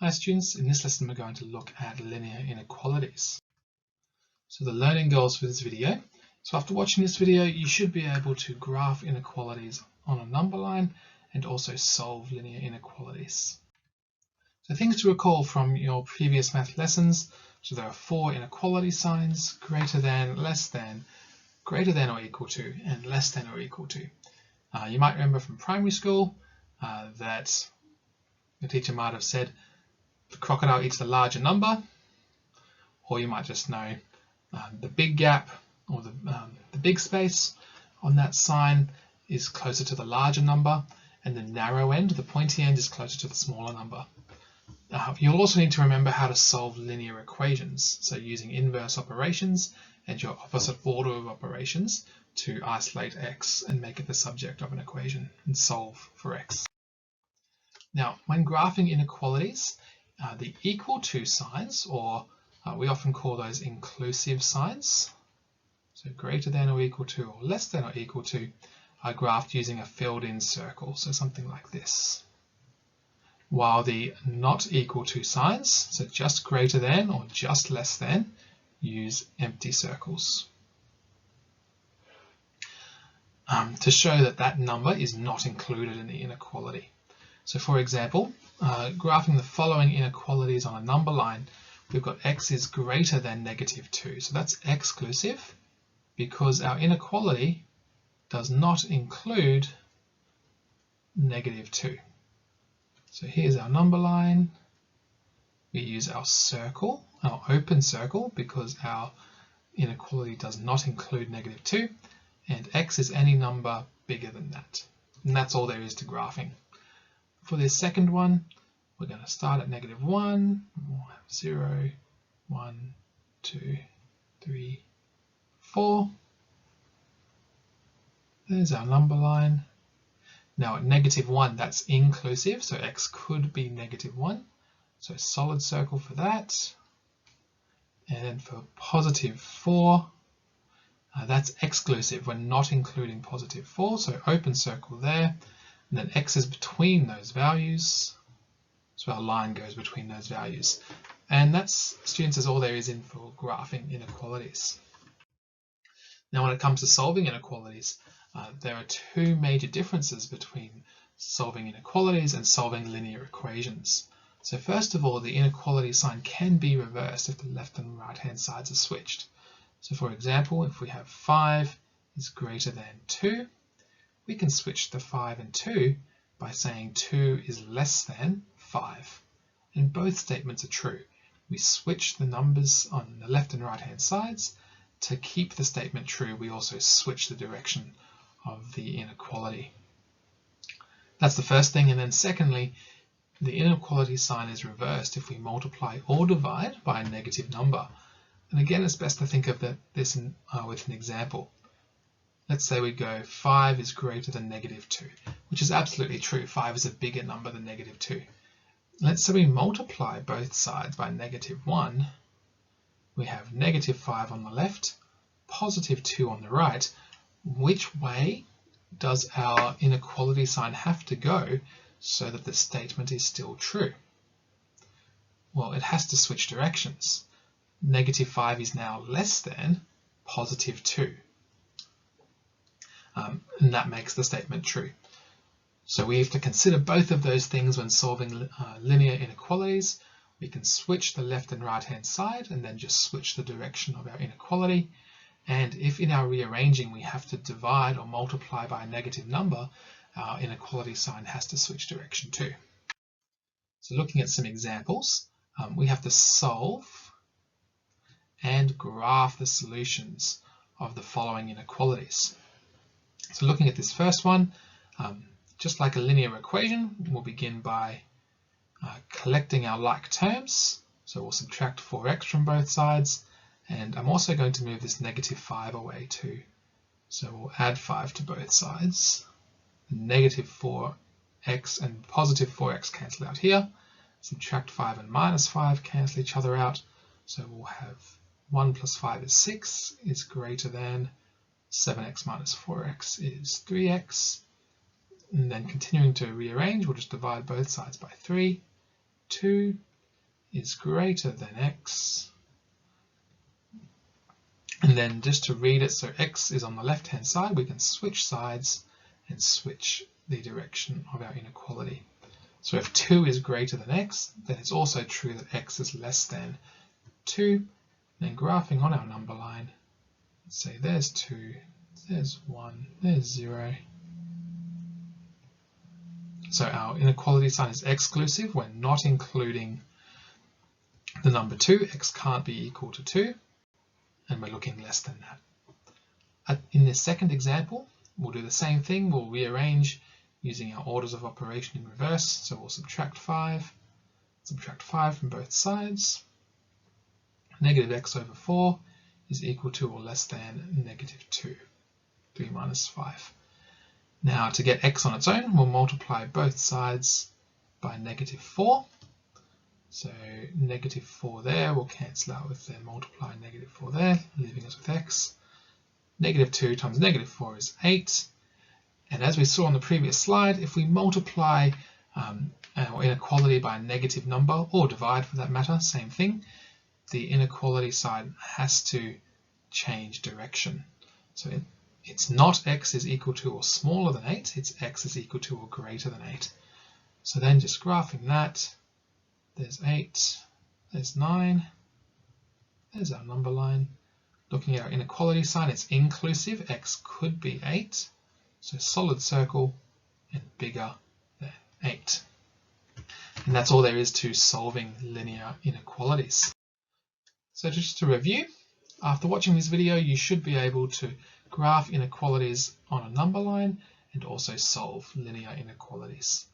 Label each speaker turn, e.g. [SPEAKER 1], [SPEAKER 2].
[SPEAKER 1] Hi students, in this lesson we're going to look at linear inequalities. So the learning goals for this video. So after watching this video you should be able to graph inequalities on a number line and also solve linear inequalities. So things to recall from your previous math lessons. So there are 4 inequality signs: greater than, less than, greater than or equal to, and less than or equal to. You might remember from primary school that the teacher might have said the crocodile eats the larger number, or you might just know the big gap or the big space on that sign is closer to the larger number, and the narrow end, the pointy end, is closer to the smaller number. You'll also need to remember how to solve linear equations, so using inverse operations and your opposite order of operations to isolate x and make it the subject of an equation and solve for x. Now, when graphing inequalities, the equal to signs, or we often call those inclusive signs, so greater than or equal to or less than or equal to, are graphed using a filled-in circle, so something like this. While the not equal to signs, so just greater than or just less than, use empty circles to show that that number is not included in the inequality. So for example, graphing the following inequalities on a number line, we've got x is greater than -2. So that's exclusive because our inequality does not include -2. So here's our number line. We use our circle, our open circle, because our inequality does not include -2, and x is any number bigger than that. And that's all there is to graphing. For this second one, we're going to start at -1, we'll have 0, 1, 2, 3, 4. There's our number line. Now at -1, that's inclusive, so x could be -1. So solid circle for that. And then for +4, that's exclusive. We're not including +4, so open circle there. And then x is between those values, so our line goes between those values. And that's, students, is all there is in for graphing inequalities. Now when it comes to solving inequalities, there are 2 major differences between solving inequalities and solving linear equations. So first of all, the inequality sign can be reversed if the left and right hand sides are switched. So for example, if we have 5 is greater than 2, we can switch the 5 and 2 by saying 2 is less than 5. And both statements are true. We switch the numbers on the left and right hand sides. To keep the statement true, we also switch the direction of the inequality. That's the first thing. And then secondly, the inequality sign is reversed if we multiply or divide by a negative number. And again, it's best to think of this with an example. Let's say we go 5 is greater than -2, which is absolutely true. 5 is a bigger number than -2. Let's say we multiply both sides by -1. We have -5 on the left, +2 on the right. Which way does our inequality sign have to go so that the statement is still true? Well, it has to switch directions. -5 is now less than +2. And that makes the statement true. So we have to consider both of those things when solving linear inequalities. We can switch the left and right hand side and then just switch the direction of our inequality. And if in our rearranging we have to divide or multiply by a negative number, our inequality sign has to switch direction too. So looking at some examples, we have to solve and graph the solutions of the following inequalities. So looking at this first one, just like a linear equation, we'll begin by collecting our like terms. So we'll subtract 4x from both sides, and I'm also going to move this -5 away too. So we'll add 5 to both sides. -4x and +4x cancel out here. Subtract 5 and -5 cancel each other out. So we'll have 1 + 5 is 6 is greater than 7x - 4x is 3x. And then continuing to rearrange, we'll just divide both sides by 3. 2 is greater than x. And then just to read it, so x is on the left hand side, we can switch sides and switch the direction of our inequality. So if 2 is greater than x, then it's also true that x is less than 2. Then graphing on our number line, let's say there's 2, there's 1, there's 0. So our inequality sign is exclusive. We're not including the number 2. X can't be equal to 2. And we're looking less than that. In this second example, we'll do the same thing. We'll rearrange using our orders of operation in reverse. So we'll subtract 5 from both sides. Negative x over 4 is equal to or less than negative 2. 3 minus 5. Now to get x on its own, we'll multiply both sides by negative 4. So negative 4 there will cancel out with the multiply negative 4 there, leaving us with x. Negative 2 times negative 4 is 8. And as we saw on the previous slide, if we multiply our inequality by a negative number, or divide for that matter, same thing, the inequality sign has to change direction. So it's not x is equal to or smaller than 8, it's x is equal to or greater than 8. So then just graphing that, there's 8, there's 9, there's our number line. Looking at our inequality sign, it's inclusive, x could be 8, so solid circle and bigger than 8. And that's all there is to solving linear inequalities. So just to review, after watching this video, you should be able to graph inequalities on a number line and also solve linear inequalities.